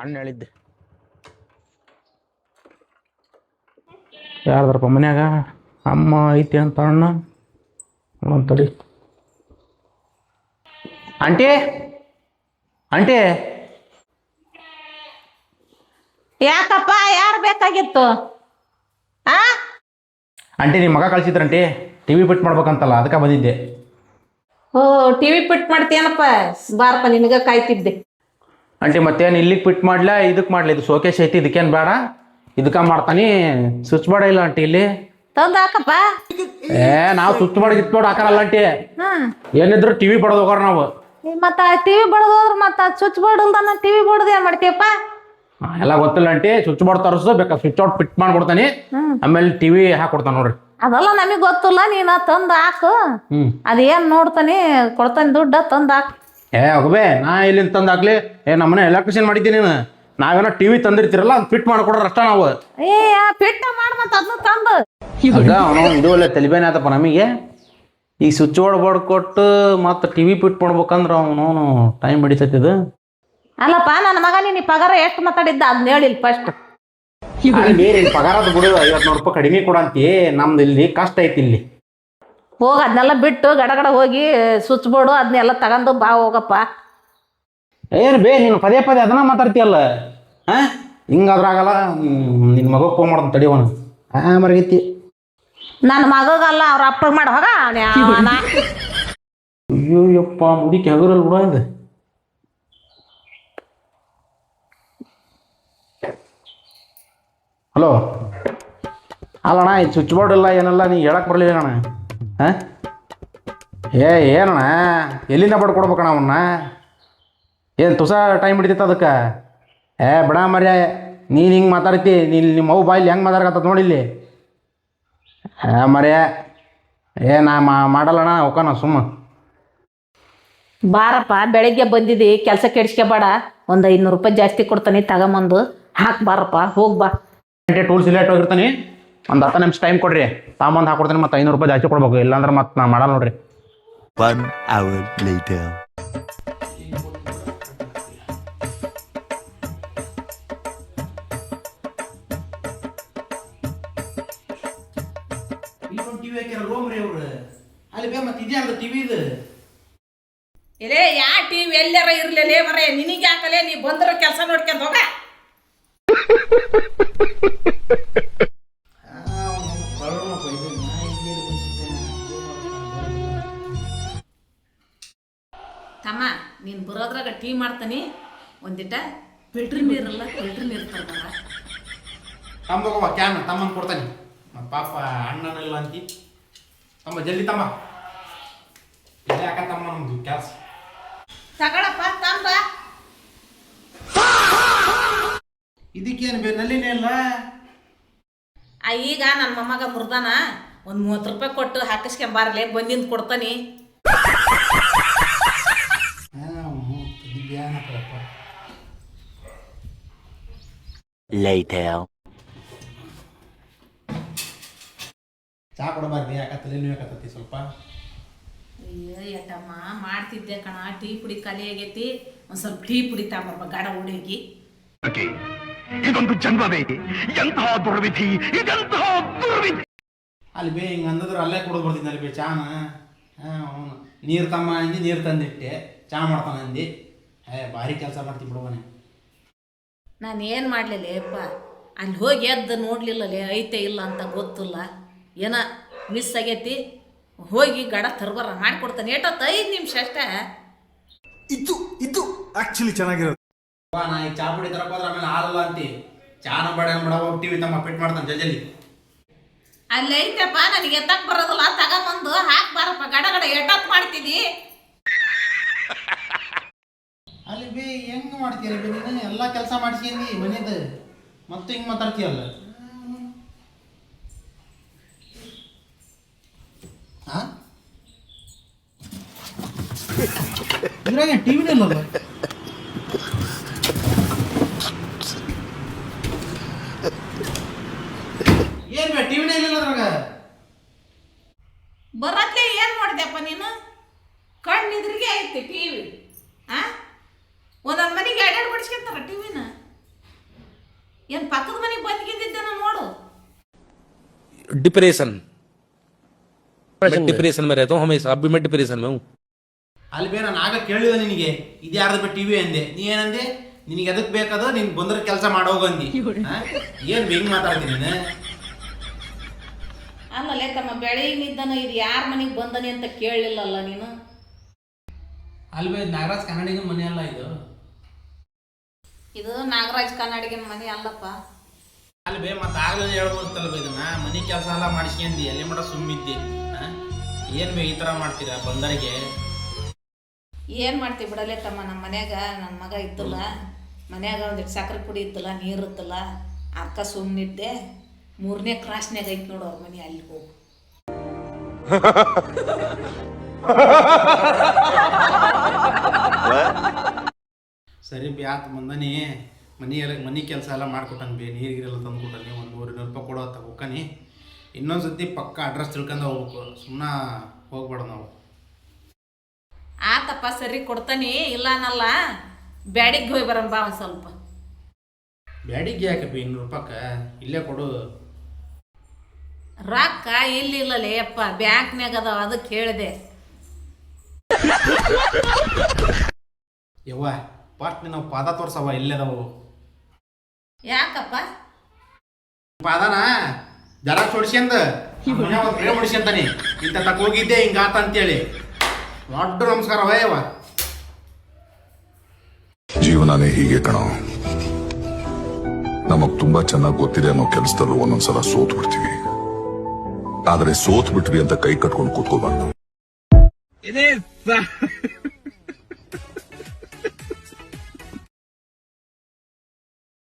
ಅಣ್ಣ ಹೇಳಿದ್ದೆ. ಯಾರ್ದಾರಪ್ಪ ಮನ್ಯಾಗ? ಅಮ್ಮ ಐತಿ ಅಂತ ಅಣ್ಣ ಅಂತಡಿ. Aunty aunty. ಯಾಕಪ್ಪ, ಯಾರು ಬೇಕಾಗಿತ್ತು? ಆಂಟಿ ನಿಮ್ಮ ಮಗ ಕಳ್ಸಿದ್ರಂಟಿ ಟಿವಿ ಫಿಟ್ ಮಾಡ್ಬೇಕಂತಲ್ಲ, ಅದಕ್ಕೆ ಬಂದಿದ್ದೆ. ಓ, ಟಿವಿ ಫಿಟ್ ಮಾಡ್ತೀಯನಪ್ಪ? ಬಾರಪ್ಪ, ನಿನಗ ಕಾಯ್ತಿದ್ದೆ. ಆಂಟಿ ಮತ್ತೇನು ಇಲ್ಲಿಗೆ ಫಿಟ್ ಮಾಡ್ಲಾ ಇದಕ್ಕೆ ಮಾಡ್ಲಿ? ಇದು ಶೋಕೇಶ್ ಐತಿ, ಇದಕ್ಕೇನು ಬೇಡ, ಇದಕ್ಕೆ ಮಾಡ್ತಾನೆ. ಸ್ವಿಚ್ ಬೋರ್ಡ್ ಇಲ್ಲ ಆಂಟಿ ಇಲ್ಲಿ. ತಂದು ಹಾಕಪ್ಪ. ನಾವು ಸ್ವಿಚ್ ಬೋರ್ಡ್ ಗಿಚ್ ಬೋರ್ಡ್ ಹಾಕಲ್ಲ ಆಂಟಿ. ಏನಿದ್ರು ಟಿವಿ ಬಡದ್ ಹೋಗೋರು ನಾವು. ಮತ್ತ ಟಿವಿ ಬಡದ್ ಹೋದ್ರ ಮತ್ತ ಸ್ವಿಚ್ ಬೋರ್ಡ್ ಇಲ್ದಾನ ಟಿವಿ ಬೋರ್ಡ್ ಏನ್ ಮಾಡ್ತೀಯಪ್ಪ? ಎಲ್ಲ ಗೊತ್ತಿಲ್ಲ ಆಂಟಿ. ಸ್ವಿಚ್ ಬೋರ್ಡ್ ತರಿಸು, ಬೇಕಾ ಸ್ವಿಚ್ ಔಟ್ ಫಿಟ್ ಮಾಡ್ಕೊಡ್ತಾನೆ, ಆಮೇಲೆ ಟಿವಿ ಹಾಕೊಡ್ತಾನೆ ನೋಡ್ರಿ. ಅದೆಲ್ಲ ನಮಗ್ ಗೊತ್ತಿಲ್ಲ, ನೀನ ತಂದು ಹಾಕು. ಅದೇನ್ ನೋಡ್ತಾನೆ ಕೊಡ್ತಾನೆ ದುಡ್ಡ, ತಂದು ಹಾಕು. ಹೋಗ್ಬೇ, ನಾ ಇಲ್ಲಿಂದ ತಂದು ಹಾಕ್ಲಿ? ನಮ್ಮನೆ ಎಲೆಕ್ಟ್ರಿಷಿಯನ್ ಮಾಡಿದ್ದೀನಿ ನೀನು. ನಾವೇನೋ ಟಿವಿ ತಂದಿರ್ತೀರಲ್ಲ ಅದು ಫಿಟ್ ಮಾಡ್ಕೊಡ್ರ ಅಷ್ಟ ನಾವು. ಫಿಟ್ ಮಾಡ್ ಮತ್ತ ಅದನ್ನ ತಂದು. ಇದು ಒಳ್ಳೆ ತಲೆಬೇನೆ ಆತಪ್ಪ ನಮಗೆ. ಈ ಸ್ವಿಚ್ ಬೋರ್ಡ್ ಕೊಟ್ಟು ಮತ್ತೆ ಟಿವಿ ಫಿಟ್ ಮಾಡ್ಬೇಕಂದ್ರೆ ಅವನು ಟೈಮ್ ಹಿಡಿತೈತಿದು. ಅಲ್ಲಪ್ಪ, ನನ್ನ ಮಗ ನೀನು ಪಗಾರ ಎಷ್ಟು ಮಾತಾಡಿದ್ದ ಅದನ್ನ ಹೇಳಿಲ್ಲ ಫಸ್ಟ್. ಬೇರೆ ಪಗಾರದ ಬಿಡು, 50 ರೂಪಾಯಿ ಕಡಿಮೆ ಕೊಡಂತಿ. ನಮ್ದು ಇಲ್ಲಿ ಕಷ್ಟ ಐತಿ ಇಲ್ಲಿ. ಹೋಗಿ ಅದನ್ನೆಲ್ಲ ಬಿಟ್ಟು ಗಡಗಡ ಹೋಗಿ ಸ್ವಿಚ್ ಬೋರ್ಡು ಅದನ್ನೆಲ್ಲ ತಗೊಂಡು ಬಾ ಹೋಗಪ್ಪ. ಏನು ಬೇ, ನೀನು ಪದೇ ಪದೇ ಅದನ್ನ ಮಾತಾಡ್ತೀಯಲ್ಲ. ಹಿಂಗಾದ್ರಾಗಲ್ಲ. ನಿನ್ನ ಮಗ ಫೋನ್ ಮಾಡ್ತಾನೆ ತಡಿಯೋನು. ಮರಗೈತಿ. ನನ್ನ ಮಗಗಲ್ಲ, ಅವ್ರ ಅಪ್ಪಗೆ ಮಾಡಿ ಹೋಗ. ಅಯ್ಯೋ ಯಪ್ಪ, ಮುದಿಕ್ಕೆ ಹಗುರಲ್ ಬಿಡ ಇದು. ಹಲೋ, ಅಲ್ಲಣ್ಣ, ಇದು ಸ್ವಿಚ್ ಬೋರ್ಡ್ ಇಲ್ಲ ಏನಲ್ಲ, ನೀ ಹೇಳಕ್ಕೆ ಬರಲಿಲ್ಲ ಅಣ್ಣ. ಏನಣ್ಣ, ಎಲ್ಲಿಂದ ಬಡ್ಕೊಡ್ಬೇಕಣ್ಣ ಅವನ್ನ? ಏನು ತುಸ ಟೈಮ್ ಹಿಡಿತೈತೆ ಅದಕ್ಕೆ? ಬಿಡ ಮರ್ಯ, ನೀನು ಹಿಂಗೆ ಮಾತಾಡ್ತಿ. ನಿಮ್ಮ ಅವು ಬಾಯಿಲಿ ಹೆಂಗೆ ಮಾತಾಡಕತ್ತ ನೋಡಿಲ್ಲಿ. ಮರ್ಯ, ನಾ ಮಾಡಲ್ಲಣ್ಣ, ಹೋಗೋಣ ಸುಮ್ಮ. ಬಾರಪ್ಪ, ಬೆಳಗ್ಗೆ ಬಂದಿದ್ದಿ, ಕೆಲಸ ಕೆಡಿಸ್ಕೋಬೇಡ. ಒಂದು 500 ರೂಪಾಯಿ ಜಾಸ್ತಿ ಕೊಡ್ತಾನೆ, ತಗೊಂಬಂದು ಹಾಕಿ ಬಾರಪ್ಪ, ಹೋಗಿ ಬಾ. ಟೂಲ್ಸ್ ಇಲ್ಲೇ ಹೋಗಿರ್ತಾನೆ. ಒಂದು 10 ನಿಮಿಷ ಟೈಮ್ ಕೊಡ್ರಿ, ತಾಂಬಂದು ಹಾಕೊಡ್ತಾನೆ. ಮತ್ತೆ 500 ರೂಪಾಯಿ ಜಾಸ್ತಿ ಕೊಡ್ಬೇಕು, ಇಲ್ಲಾಂದ್ರೆ ಮತ್ತೆ ನಾ ಮಾಡಲ್ಲ ನೋಡ್ರಿ. 1 hour later. ಯಾ ಟಿವಿ ಎಲ್ಲಾರ ಇರ್ಲೇ ಮರೇ, ನಿನಗೆ ಯಾಕಲೇ? ನೀ ಬಂದ್ರ ಕೆಲಸ ನೋಡ್ಕೊಂಡ್ ಹೋಗ. ತಮ್ಮ, ನೀನು ಬರೋದ್ರಾಗ ಟೀ ಮಾಡ್ತಾನೆ. ಒಂದಿಟ ಫಿಲ್ಟರ್ ನೀರಲ್ಲ, ಫಿಲ್ಟರ್ ನೀರು ತರ್ತಾರ. ತಂಬೋಗವ ಕ್ಯಾನ್ ತಮ್ಮನ್ ಕೊಡ್ತಾನೆ. ಪಾಪ ಅಣ್ಣನಿಲ್ಲ ಅಂತಿ. ತಮ್ಮ ಜಲ್ದಿ ತಮ್ಮ, ಯಾಕಂತಮ್ಮ ನಮ್ದು ಕೆಲಸ ತಗೊಳಪ್ಪ ತಂಬ. ಇದಕ್ಕೇನು ನಲ್ಲಿನೇ ಇಲ್ಲ. ಈಗ ನನ್ನ ಮೊಮ್ಮಗ ಮುರ್ದಾನ, ಒಂದು 30 ರೂಪಾಯಿ ಕೊಟ್ಟು ಹಾಕಿಸ್ಕೊಂಬಾರ್ಲೆ, ಬಂದಿಂದ ಕೊಡ್ತಾನೆ. Later. ಚಾ ಕೊಡಬಾರ್ದು, ಯಾಕತ್ತಲೇನು ಯಾಕತ್ತತಿ ಸ್ವಲ್ಪ. ಅಯ್ಯೋ ಯಟಮ್ಮ, ಮಾಡ್ತಿದ್ದೆ ಕಣ. ಟೀ ಪುಡಿ ಖಾಲಿ ಆಗೈತಿ, ಒಂದು ಸ್ವಲ್ಪ ಟೀ ಪುಡಿ ತಗೊಂಬ ಗಾಢ ಹುಡುಗಿ. ಇದೊಂದು ಜನ್ಮವೇ, ಎಂತಹ ದುರ್ವಿಧಿ, ಇದೆಂತಹ ದುರ್ವಿಧಿ. ಅಲ್ಲಿ ಬೇ ಹಿಂಗೆ ಅಂದಿದ್ರು ಅಲ್ಲೇ ಕೊಡೋದು ಬರ್ತೀನಿ. ಅಲ್ಲಿ ಬೇ ಚಾನ ನೀರು ತಮ್ಮ ಅಂದು ನೀರು ತಂದಿಟ್ಟೆ, ಚಾ ಮಾಡ್ತಾನೆ ಅಂದು. ಭಾರಿ ಕೆಲಸ ಮಾಡ್ತಿ ಬಿಡುವನೆ. ನಾನು ಏನು ಮಾಡಲಿಲ್ಲಪ್ಪ, ಅಲ್ಲಿ ಹೋಗಿ ಎದ್ದು ನೋಡ್ಲಿಲ್ಲಲೇ, ಐತೆ ಇಲ್ಲ ಅಂತ ಗೊತ್ತಿಲ್ಲ. ಏನ ಮಿಸ್ ಆಗೈತಿ, ಹೋಗಿ ಗಡ ತರ್ಬರ ಮಾಡಿಕೊಡ್ತಾನೆ. ಏಟತ್ತು 5 ನಿಮಿಷ ಅಷ್ಟೇ. ಇದು ಆಕ್ಚುಲಿ ಚೆನ್ನಾಗಿರೋದು. ನಾ ಈಗ ಚಾ ಪುಡಿ ತರಕ್ ಹೋದ್ರೆ ಆಮೇಲೆ ಹಾಲಲ್ಲ ಅಂತಿ. ಚಾನ ಬೇಡ ಬಿಡ, ಹೋಗ್ತೀವಿ ತಮ್ಮ ಫಿಟ್ ಮಾಡ್ತಾನೆ ಜಲ್ದಿ. ಅಲ್ಲಿ ಐತೆಪ್ಪ, ನನಗೆ ಎತ್ತಕ್ಕೆ ಬರೋದಿಲ್ಲ, ತಗೊಂಬಂದು ಹಾಕಿ ಬಾರಪ್ಪ. ಗಡ ಗಡ ಎಟ್ಟತ್ತು ಮಾಡ್ತೀನಿ. ಅಲ್ಲಿ ಬೇ ಹೆಂಗೆ ಮಾಡ್ತೀಯ ಬೇ ನೀನು? ಎಲ್ಲ ಕೆಲಸ ಮಾಡಿಸ್ಕೊಂಡಿ ಮನೇದು, ಮತ್ತೆ ಹಿಂಗೆ ಮಾತಾಡ್ತೀಯಲ್ಲ. ಇದ್ರಾಗ ಟಿವಿನೇ ಇಲ್ಲಲ್ಲ. ಏನ್ ಬೇ ಟಿವಿನೇ ಇಲ್ಲ ಅದ್ರಾಗ? ಬರತ್ಲೆ ಏನು ಮಾಡಿದೆಪ್ಪ ನೀನು? ಕಣ್ಣು ಇದ್ರಿಗೆ ಐತಿ ಟಿವಿ. ಒಂದೊಂದು ಮನೆಗೆ 2 ಬಡಿಸ್ಕೊಂತಾರ ಟಿವಿನ. ಏನು ಪಕ್ಕದ ಮನೆಗೆ ಬಂದ್ಗಿದ್ದಿದ್ದೇನ ನೋಡು. डिप्रेशन डिप्रेशन में रहता हूँ हमेशा. अब भी मैं डिप्रेशन में हूँ. ಅಲ್ಲಿ ಬೇ ನಾನು ಆಗ ಕೇಳಿದೆ ನಿನಗೆ ಇದು ಯಾರ್ದಪ್ಪ ಟಿ ವಿ ಅಂದೆ. ನೀ ಏನಂದೆ? ನಿನಗೆ ಎದಕ್ಕೆ ಬೇಕದ ನೀನು ಬಂದ್ರೆ ಕೆಲಸ ಮಾಡೋಗಂದಿ. ಏನು ಹೆಂಗೆ ಮಾತಾಡ್ತೀನಿ ನೀನು? ಅಲ್ಲಲ್ಲೇ ತಮ್ಮ ಬೆಳಗಿನಿದ್ದನ ಇದು ಯಾರ ಮನೆಗೆ ಬಂದನಿ ಅಂತ ಕೇಳಲಿಲ್ಲಲ್ಲ ನೀನು. ಅಲ್ವೇ ನಾಗರಾಜ್ ಕನ್ನಡಿಗನ ಮನೆ ಅಲ್ಲ ಇದು. ಇದು ನಾಗರಾಜ್ ಕನ್ನಡಿಗನ ಮನೆ ಅಲ್ಲಪ್ಪ. ಅಲ್ವೇ ಮತ್ತೆ ಆಗ್ಲೇ ಹೇಳ್ಬೋದಲ್ವ ಇದನ್ನ ಮನೆ ಕೆಲಸ ಎಲ್ಲ ಮಾಡಿಸ್ಕೊಂಡಿ ಎಲ್ಲಿ ಮಟ ಸುಮ್ಮಿದ್ದೆ. ಏನು ಬೇ ಈ ಥರ ಮಾಡ್ತೀರಾ ಬಂದರಿಗೆ? ಏನು ಮಾಡ್ತೀವಿ ಬಿಡಲೇ ತಮ್ಮ. ನಮ್ಮ ಮನ್ಯಾಗ ನನ್ನ ಮಗ ಇತ್ತಲ್ಲ, ಮನ್ಯಾಗ ಒಂದಿಟ್ಟು ಸಕ್ಕರೆ ಪುಡಿ ಇತ್ತಲ್ಲ, ನೀರು ಇತ್ತಲ್ಲ, ಅಕ್ಕ ಸುಮ್ಮನಿದ್ದೆ. 3ನೇ ಕ್ರಾಸ್ನಾಗ ಐತೆ ನೋಡು ಅವ್ರ ಮನೆ, ಅಲ್ಲಿ ಹೋಗು. ಸರಿ ಬ್ಯಾತ್ ಬಂದನಿ ಮನೆ ಕೆಲಸ ಎಲ್ಲ ಮಾಡ್ಕೊಟ್ಟನ್ ಬೇ. ನೀರಿಗೆಲ್ಲ ತಂದು ಕೊಟ್ಟನಿ. ಒಂದು 200 ರೂಪಾಯಿ ಕೊಡೋ ಹೋಗ್ಕನಿ. ಇನ್ನೊಂದು ಸತಿ ಪಕ್ಕ ಅಡ್ರೆಸ್ ತಿಳ್ಕೊಂಡು ಹೋಗ್ಬೇಕು. ಸುಮ್ಮನೆ ಹೋಗ್ಬೇಡ ನಾವು. ಆತಪ್ಪ ಸರಿ ಕೊಡ್ತಾನಿ, ಇಲ್ಲ ಅನ್ನಲ್ಲ. ಬ್ಯಾಡಿಗೆ ಹೋಗಿ ಬರೋಣ ಬಾ ಒಂದು ಸ್ವಲ್ಪ. ಬ್ಯಾಡಿಗೆ ಯಾಕಪ್ಪ 200 ರೂಪಾಯಿಗೆ? ಇಲ್ಲೇ ಕೊಡು. ರೊಕ್ಕ ಇಲ್ಲಿಲ್ಲಲೇ ಅಪ್ಪ, ಬ್ಯಾಂಕ್ನಾಗ ಅದಾವ, ಅದಕ್ಕೆ ಹೇಳಿದೆ. ಯವ್ವ ಫಸ್ಟ್ ನಾವು ಪಾದ ತೋರ್ಸವ ಇಲ್ಲೇದವು. ಯಾಕಪ್ಪ? ಪಾದನ ಜರ ಚೋಡ್ಸ್ಯಂದ ಮನೆ ಒಂದು ಪ್ರೇಮ ಮುಡಿಸ್ಯಂತಾನೆ. ಇಂಥ ತಕ್ಕ ಹೋಗಿದ್ದೆ ಹಿಂಗಾತ ಅಂತೇಳಿ ದೊಡ್ಡ ನಮಸ್ಕಾರವ ಯವ್ವ. ಜೀವನನೇ ಹೀಗೆ ಕಣೋ. ನಮಗ್ ತುಂಬಾ ಚೆನ್ನಾಗಿ ಗೊತ್ತಿದೆ ಅನ್ನೋ ಕೆಲಸದಲ್ಲೂ ಒಂದೊಂದ್ಸಲ ಸೋತ್ ಬಿಡ್ತೀವಿ. ಆದ್ರೆ ಸೋತ್ ಬಿಟ್ವಿ ಅಂತ ಕೈ ಕಟ್ಕೊಂಡು ಕೂತ್ಕೋಬಾರ್ದು.